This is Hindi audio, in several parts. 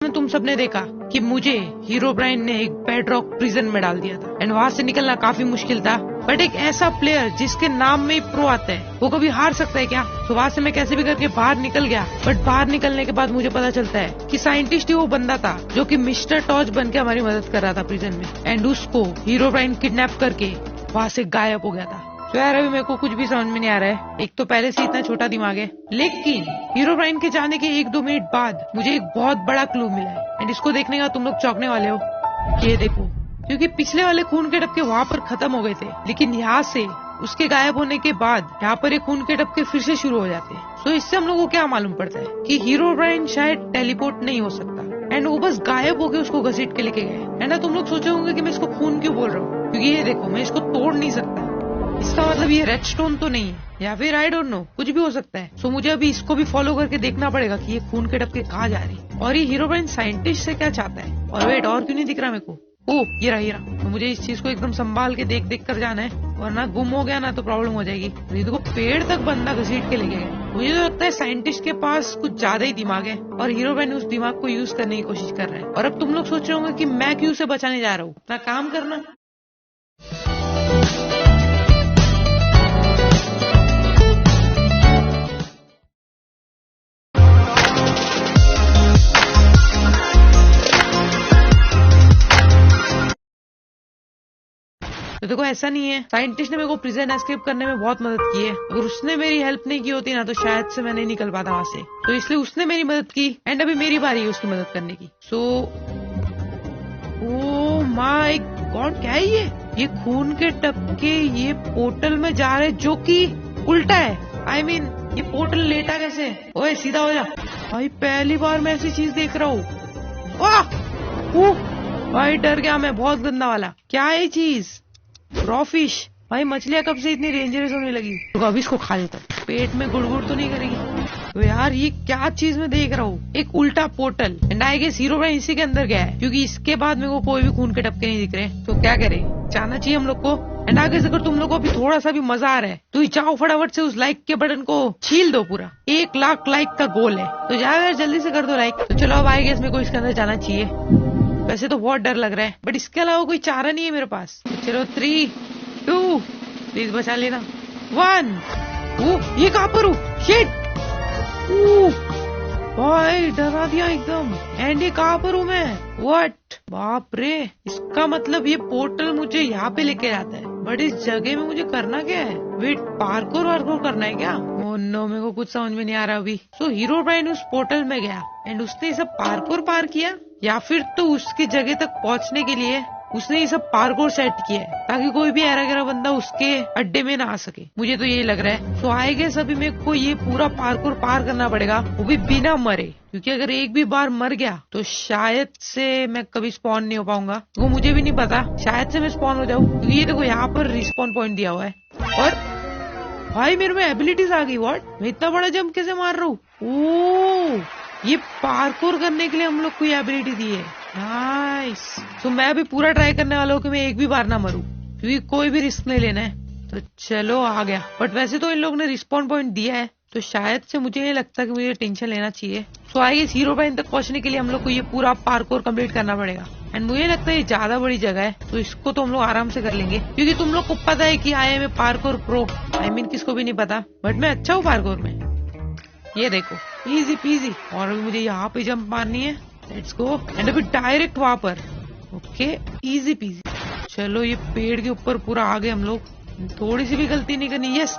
में तुम सबने देखा कि मुझे हीरोब्राइन ने एक बेडरॉक प्रिजन में डाल दिया था एंड वहाँ से निकलना काफी मुश्किल था। बट एक ऐसा प्लेयर जिसके नाम में ही प्रो आता है वो कभी हार सकता है क्या? तो वहाँ से मैं कैसे भी करके बाहर निकल गया। बट बाहर निकलने के बाद मुझे पता चलता है कि साइंटिस्ट ही वो बंदा था जो कि मिस्टर टॉर्च बन के हमारी मदद कर रहा था प्रिजन में एंड उसको हीरोब्राइन किडनैप करके वहाँ से गायब हो गया था। तो यार अभी मेरे को कुछ भी समझ में नहीं आ रहा है। एक तो पहले से इतना छोटा दिमाग है, लेकिन हीरोब्राइन के जाने के 1-2 मिनट बाद मुझे एक बहुत बड़ा क्लू मिला है एंड इसको देखने का तुम लोग चौंकने वाले हो। ये देखो, क्योंकि पिछले वाले खून के टपके वहाँ पर खत्म हो गए थे, लेकिन यहाँ से उसके गायब होने के बाद यहाँ पर ये खून के टपके फिर से शुरू हो जाते हैं। तो इससे हम लोग को क्या मालूम पड़ता है कि हीरोब्राइन शायद टेलीपोर्ट नहीं हो सकता एंड वो बस गायब होके उसको घसीट के लेके गए। एंड तुम लोग सोचे होंगे कि मैं इसको खून क्यों बोल रहा हूँ, क्योंकि ये देखो मैं इसको तोड़ नहीं सकता। इसका मतलब ये रेडस्टोन तो नहीं है, या फिर आई डोंट नो, कुछ भी हो सकता है। सो मुझे अभी इसको भी फॉलो करके देखना पड़ेगा कि ये खून के टपके कहाँ जा रही है और ये हीरोब्राइन साइंटिस्ट से क्या चाहता है। और वेट, और क्यों नहीं दिख रहा मेरे को? ओह ये रहा। तो मुझे इस चीज को एकदम संभाल के देख कर जाना है, वरना गुम हो गया ना तो प्रॉब्लम हो जाएगी। ये देखो पेड़ तक बंदा घसीट के ले गया। मुझे तो लगता है साइंटिस्ट के पास कुछ ज्यादा ही दिमाग है और हीरोब्राइन उस दिमाग को यूज करने की कोशिश कर रहा है। और अब तुम लोग सोच रहे होंगे कि मैं क्यों उसे बचाने जा रहा हूँ। अपना काम करना। तो देखो ऐसा नहीं है, साइंटिस्ट ने मेरे को प्रिजन एस्केप करने में बहुत मदद की है। अगर उसने मेरी हेल्प नहीं की होती ना तो शायद से मैं नहीं निकल पाता वहां से। तो इसलिए उसने मेरी मदद की एंड अभी मेरी बारी है उसकी मदद करने की। सो ओ माय गॉड, क्या है ये खून के टपके ये पोर्टल में जा रहे जो कि उल्टा है। आई मीन ये पोर्टल लेटा कैसे? ओए सीधा हो जा भाई, पहली बार मैं ऐसी चीज देख रहा हूँ। भाई डर गया मैं, बहुत गंदा वाला। क्या है चीज? रॉफिश। भाई मछलियां कब से इतनी डेंजरस होने लगी? तो अभी इसको खा लेता हूँ, पेट में गुड़गुड़ तो नहीं करेगी? तो यार ये क्या चीज मैं देख रहा हूँ, एक उल्टा portal and I guess Herobrine इसी के अंदर गया है, क्योंकि इसके बाद मेरे को कोई भी खून के टपके नहीं दिख रहे। तो क्या करें, जाना चाहिए हम लोग को। एंड आगे से अगर तुम लोग को अभी थोड़ा सा भी मजा आ रहा है तो जाओ फटाफट से उस लाइक के बटन को छील दो। पूरा 1 लाख लाइक का गोल है, तो जाओ यार जल्दी से कर दो लाइक। तो चलो अब आई गेस मेरे को इसके अंदर जाना चाहिए। वैसे तो बहुत डर लग रहा है बट इसके अलावा कोई चारा नहीं है मेरे पास। चलो 3, 2 प्लीज बचा लेना, 1। ये कहाँ पर हूँ? शिट, भाई डरा दिया एकदम। एंड ये कहाँ पर हूँ मैं? व्हाट, बाप रे, इसका मतलब ये पोर्टल मुझे यहाँ पे लेके जाता है। बट इस जगह में मुझे करना क्या है? वेट, पार्कोर करना है क्या? ओह नो, मेरे को कुछ समझ में नहीं आ रहा अभी। सो हीरोब्राइन उस पोर्टल में गया एंड उसने सब पार्कोर पार किया, या फिर तो उसकी जगह तक पहुँचने के लिए उसने ये सब पार्कोर सेट किया है ताकि कोई भी ऐरा गैरा बंदा उसके अड्डे में ना आ सके। मुझे तो यही लग रहा है। तो आई गेस अभी मेरे को ये पूरा पार्कोर पार करना पड़ेगा, वो भी बिना मरे, क्योंकि अगर एक भी बार मर गया तो शायद से मैं कभी स्पॉन नहीं हो पाऊंगा। वो मुझे भी नहीं पता, शायद से मैं स्पॉन हो जाऊँ, क्योंकि ये देखो यहाँ पर रिस्पॉन पॉइंट दिया हुआ है। और भाई मेरे में एबिलिटीज आ गई। व्हाट, मैं इतना बड़ा जंप कैसे मार रहा हूँ? ओह, ये पार्कोर करने के लिए हम लोग को ये एबिलिटी दी है। नाइस। तो मैं भी पूरा ट्राई करने वाला हूँ कि मैं एक भी बार ना मरूं, क्योंकि कोई भी रिस्क नहीं लेना है। तो चलो आ गया। बट वैसे तो इन लोगों ने रिस्पॉन पॉइंट दिया है तो शायद से मुझे नहीं लगता कि मुझे टेंशन लेना चाहिए। तो आइए इस हीरोब्राइन तक पहुंचने के लिए हम लोग को ये पूरा पार्कोर कंप्लीट करना पड़ेगा। एंड मुझे लगता है ये ज्यादा बड़ी जगह है तो इसको तो हम लोग आराम से कर लेंगे, क्योंकि तुम लोग को पता है कि I am a parkour pro. I mean किसको भी नहीं पता, बट मैं अच्छा हूँ पार्कोर में। ये देखो इजी पीजी। और अभी मुझे यहाँ पे जंप मारनी है, लेट्स गो। एंड अभी डायरेक्ट वहां पर, ओके इजी पीजी। चलो ये पेड़ के ऊपर पूरा आ गए हम लोग, थोड़ी सी भी गलती नहीं करनी। Yes,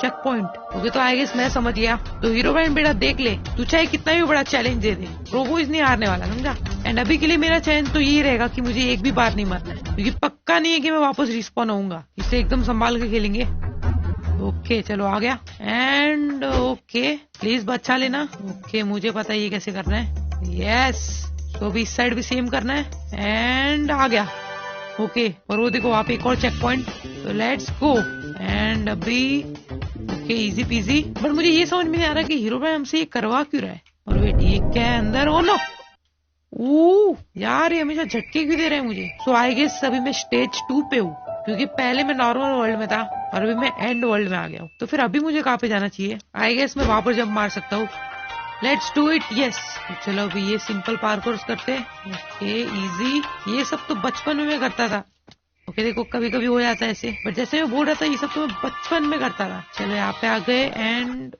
check point. ओके तो आई गेस मैं समझ गया। तो हीरोब्राइन बेटा देख ले, तू चाहे कितना भी बड़ा चैलेंज दे दे, रोबो इस नहीं हारने वाला, समझा? एंड अभी के लिए मेरा चैलेंज तो यही रहेगा कि मुझे एक भी बार नहीं मरना है, क्योंकि पक्का नहीं है कि मैं वापस रिस्पॉन होऊंगा। इसे एकदम संभाल के खेलेंगे। ओके चलो आ गया। एंड ओके प्लीज बचा लेना। ओके मुझे पता है ये कैसे करना है। यस, तो भी इस साइड भी सेम करना है। एंड आ गया। ओके, और वो देखो वहाँ पे एक और चेक पॉइंट। तो लेट्स गो। एंड अभी ओके इजी पीजी। बट मुझे ये समझ में नहीं आ रहा कि हीरोब्राइन हमसे ये करवा क्यों रहा है। और वेट, ये क्या है अंदर? ओ नो, यार ये हमेशा झटके क्यों दे रहे हैं मुझे। सो आई गेस अभी मैं स्टेज 2 पे हूँ, क्योंकि पहले मैं नॉर्मल वर्ल्ड में था और अभी मैं एंड वर्ल्ड में आ गया हूँ। तो फिर अभी मुझे कहाँ पे जाना चाहिए? आई गेस मैं वहां पर जंप मार सकता हूँ। Let's do it. यस, चलो अभी ये सिंपल पार्कोर करते हैं। Okay, easy. ये सब तो बचपन में मैं करता था। ओके देखो, कभी कभी हो जाता है ऐसे, बट जैसे मैं बोल रहा था ये सब तो मैं बचपन में करता था। चलो यहाँ पे आ गए एंड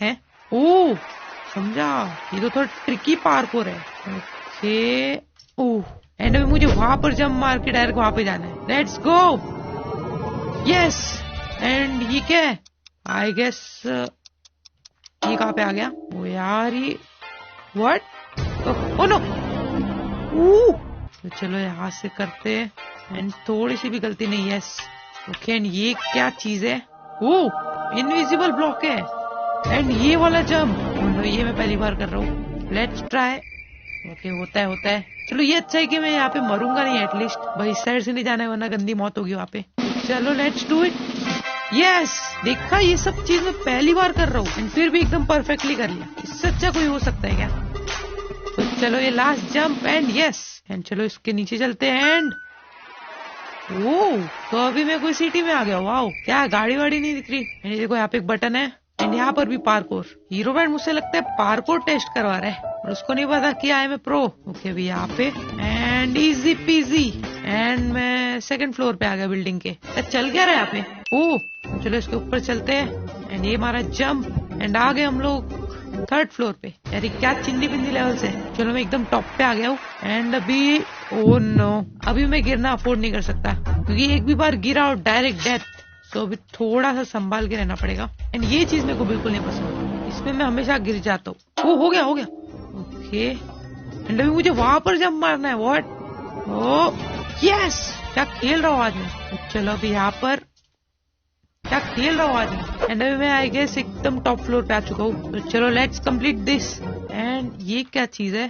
है। ओह समझा, ये तो थोड़ा ट्रिकी पार्कोर है। ओके, ओह एंड अभी मुझे वहां पर जंप मार के डायरेक्ट वहां पे जाना है। Let's go. यस, एंड ये क्या है? आई गेस ये कहाँ पे आ गया? ओ यार ये व्हाट? Oh no. तो चलो यहाँ से करते हैं एंड थोड़ी सी भी गलती नहीं। Yes, okay. एंड ये क्या चीज है? ओ इनविजिबल ब्लॉक है। एंड ये वाला जंप, ये मैं पहली बार कर रहा हूँ। Let's try. ओके, होता है। चलो ये अच्छा है कि मैं यहाँ पे मरूंगा नहीं एटलीस्ट। भाई इस साइड से नहीं जाना है वरना गंदी मौत होगी वहाँ पे। चलो लेट्स डू इट। यस, देखा, ये सब चीज मैं पहली बार कर रहा हूँ एंड फिर भी एकदम परफेक्टली कर लिया। इससे अच्छा कोई हो सकता है क्या? तो चलो ये last jump and yes. And चलो इसके नीचे चलते हैं एंड ओह, तो अभी मैं कोई सिटी में आ गया। वाओ, क्या गाड़ी वाड़ी नहीं दिख रही। एंड देखो यहाँ पे एक बटन है एंड यहाँ पर भी पार्कोर। हीरो बैंड मुझसे लगता है पार्कोर टेस्ट करवा रहा है और उसको नहीं पता कि I am a pro. Okay, अभी यहाँ पे एंड इजी पीजी एंड मैं सेकंड फ्लोर पे आ गया बिल्डिंग के। चल क्या रहा है यहाँ पे? ओह, चलो इसके ऊपर चलते हैं एंड ये हमारा जंप एंड आ गए हम लोग थर्ड फ्लोर पे। यार क्या चिंदी पिंदी लेवल से। चलो मैं एकदम टॉप पे आ गया हूँ एंड अभी ओह नो, अभी मैं गिरना अफोर्ड नहीं कर सकता क्योंकि एक भी बार गिरा और डायरेक्ट डेथ। तो अभी थोड़ा सा संभाल के रहना पड़ेगा एंड ये चीज मेरे को बिल्कुल नहीं पसंद। इसमें मैं हमेशा गिर जाता हूँ। वो हो गया। ओके, एंड अभी मुझे वहां पर जंप मारना है। व्हाट? ओह यस, क्या खेल रहा हूँ आज मैं। चलो अभी यहाँ पर क्या खेल रहा हूँ आज मैं। एंड अभी मैं आई गेस एकदम टॉप फ्लोर पे आ चुका हूँ। तो चलो लेट्स कंप्लीट दिस। एंड ये क्या चीज है?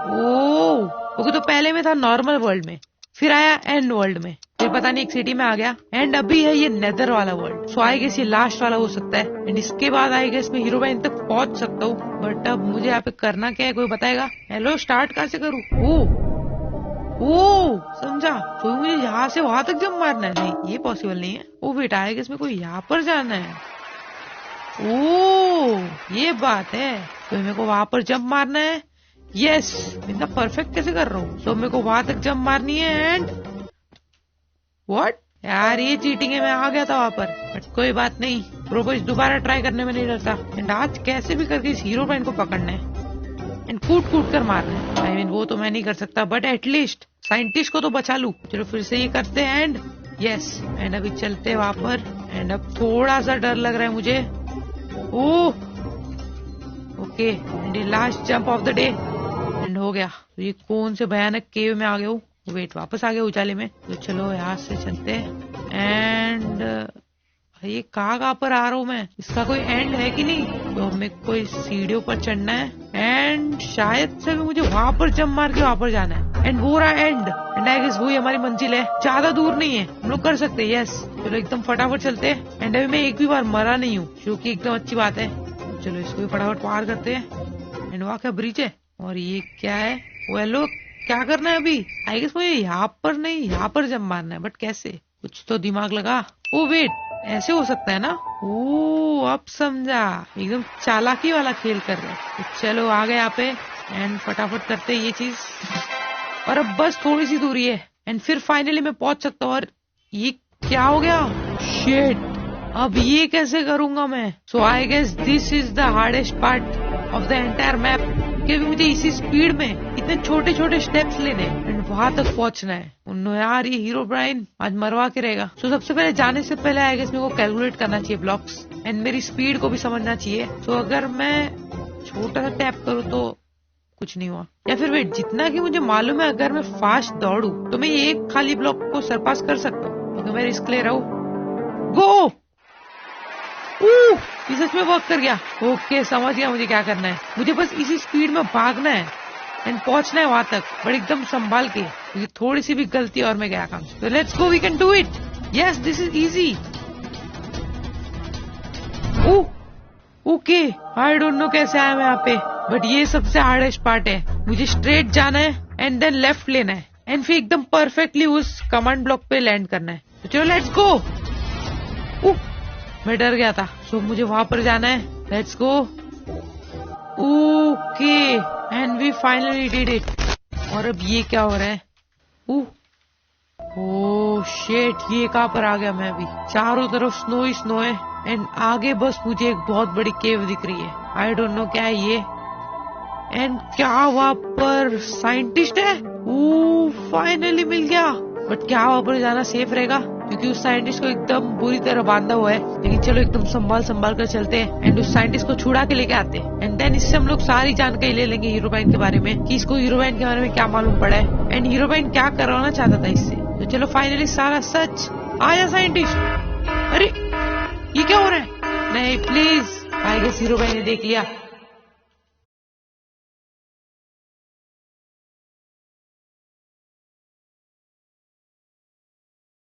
ओह ओके, तो पहले में था नॉर्मल वर्ल्ड में, फिर आया एंड वर्ल्ड में, फिर पता नहीं एक सिटी में आ गया एंड अभी है ये नेदर वाला वर्ल्ड। सो आई गेस ये लास्ट वाला हो सकता है एंड इसके बाद आई गेस मैं हीरो बैंड तक पहुंच सकता हूँ। बट अब मुझे यहाँ पे करना क्या है, कोई बताएगा? हेलो, स्टार्ट कहाँ से करूँ? ओ समझा, तो मुझे यहाँ से वहां तक जंप मारना है। नहीं, ये पॉसिबल नहीं है। ओ बेटा, आई गेस मेरे को यहाँ पर जाना है। ओ ये बात है, तो मेरे को वहां पर जंप मारना है। यस, इतना परफेक्ट कैसे कर रहा हूँ? तो मेरे को वहां तक जंप मारनी है एंड व्हाट? यार ये चीटिंग है, मैं आ गया था वहां पर। बट कोई बात नहीं, प्रोबो दोबारा ट्राई करने में नहीं डरता एंड आज कैसे भी करके इस हीरो बैंड को पकड़ना है एंड कूद कर मारना है। आई मीन वो तो मैं नहीं कर सकता बट एटलीस्ट साइंटिस्ट को तो बचा लूं। चलो फिर से ये करते हैं एंड यस। एंड अभी चलते हैं वहां पर एंड अब थोड़ा सा डर लग रहा है मुझे। ओह ओके, एंड ये last jump of the day and हो गया। तो ये कौन से भयानक केव में आ गया हूँ। वेट, वापस आ गया उजाले में। तो चलो यहाँ से चलते हैं एंड ये कहाँ पर आ रहा हूँ मैं? इसका कोई एंड है कि नहीं? तो हमें कोई सीढ़ियों पर चढ़ना है एंड शायद से भी मुझे वहां पर जंप मार के वहां पर जाना है एंड वो रहा एंड आई गेस वही हमारी मंजिल है। ज्यादा दूर नहीं है, हम लोग कर सकते हैं। यस, चलो एकदम फटाफट चलते हैं एंड अभी मैं एक भी बार मरा नहीं हूँ, जो कि एकदम अच्छी बात है। चलो इसको भी फटाफट पार करते हैं एंड वहाँ क्या ब्रिज है और ये क्या है? वेलो, क्या करना है अभी? आई गेस मुझे यहाँ पर नहीं, यहाँ पर जंप मारना है। बट कैसे? कुछ तो दिमाग लगा। ओ वेट, ऐसे हो सकता है ना? ओ अब समझा, एकदम चालाकी वाला खेल कर रहे हैं। तो चलो आ गए यहाँ पे एंड फटाफट करते हैं ये चीज और अब बस थोड़ी सी दूरी है एंड फिर फाइनली मैं पहुंच सकता हूँ। और ये क्या हो गया? शिट, अब ये कैसे करूंगा मैं? So I guess this is the hardest part of the entire map, क्योंकि मुझे इसी स्पीड में इतने छोटे छोटे स्टेप्स लेने एंड वहां तक पहुंचना है। यार ये हीरो ब्राइन आज मरवा के रहेगा। तो सबसे पहले जाने से पहले आई गेस मेरे को कैलकुलेट करना चाहिए ब्लॉक्स एंड मेरी स्पीड को भी समझना चाहिए। तो अगर मैं छोटा सा टैप करूँ तो कुछ नहीं हुआ, या फिर वेट, जितना कि मुझे मालूम है अगर मैं फास्ट दौड़ू तो मैं ये एक खाली ब्लॉक को सरपास कर सकता हूँ। तो मैं रिस्क ले रहा हूँ। गो! ये सच में वर्क कर गया। ओके, समझ गया मुझे क्या करना है। मुझे बस इसी स्पीड में भागना है एंड पहुंचना है वहां तक, बट एकदम संभाल के, क्योंकि थोड़ी सी भी गलती और मैं गया काम। तो let's go, we can do it. Yes, this is easy. Okay, I don't know कैसे आया मैं यहाँ पे, बट ये सबसे हार्डेस्ट पार्ट है। मुझे स्ट्रेट जाना है एंड देन लेफ्ट लेना है एंड फिर एकदम परफेक्टली उस कमांड ब्लॉक पे लैंड करना है। तो चलो लेट्स गो। मैं डर गया था, सो मुझे वहां पर जाना है। Let's go okay and we finally did it. और अब ये क्या हो रहा है? ओह शिट, ये कहाँ पर आ गया मैं अभी? चारों तरफ स्नो ही स्नो है एंड आगे बस मुझे एक बहुत बड़ी केव दिख रही है। आई डोंट नो क्या है ये। एंड क्या वहाँ पर साइंटिस्ट है? ओह फाइनली मिल गया। बट क्या वहाँ पर जाना सेफ रहेगा? क्योंकि उस साइंटिस्ट को एकदम बुरी तरह बांधा हुआ है। लेकिन चलो एकदम संभाल कर चलते हैं एंड उस साइंटिस्ट को छुड़ा के लेके आते हैं। एंड देन इससे हम लोग सारी जानकारी ले लेंगे हीरोबाइन के बारे में कि इसको हीरोबाइन के बारे में क्या मालूम पड़ा है एंड हीरोबाइन क्या करवाना चाहता था इससे। तो चलो फाइनली सारा सच। आया साइंटिस्ट। अरे ये क्या हो रहा है? नहीं प्लीज, आई गेस हीरोबाइन ने देख लिया।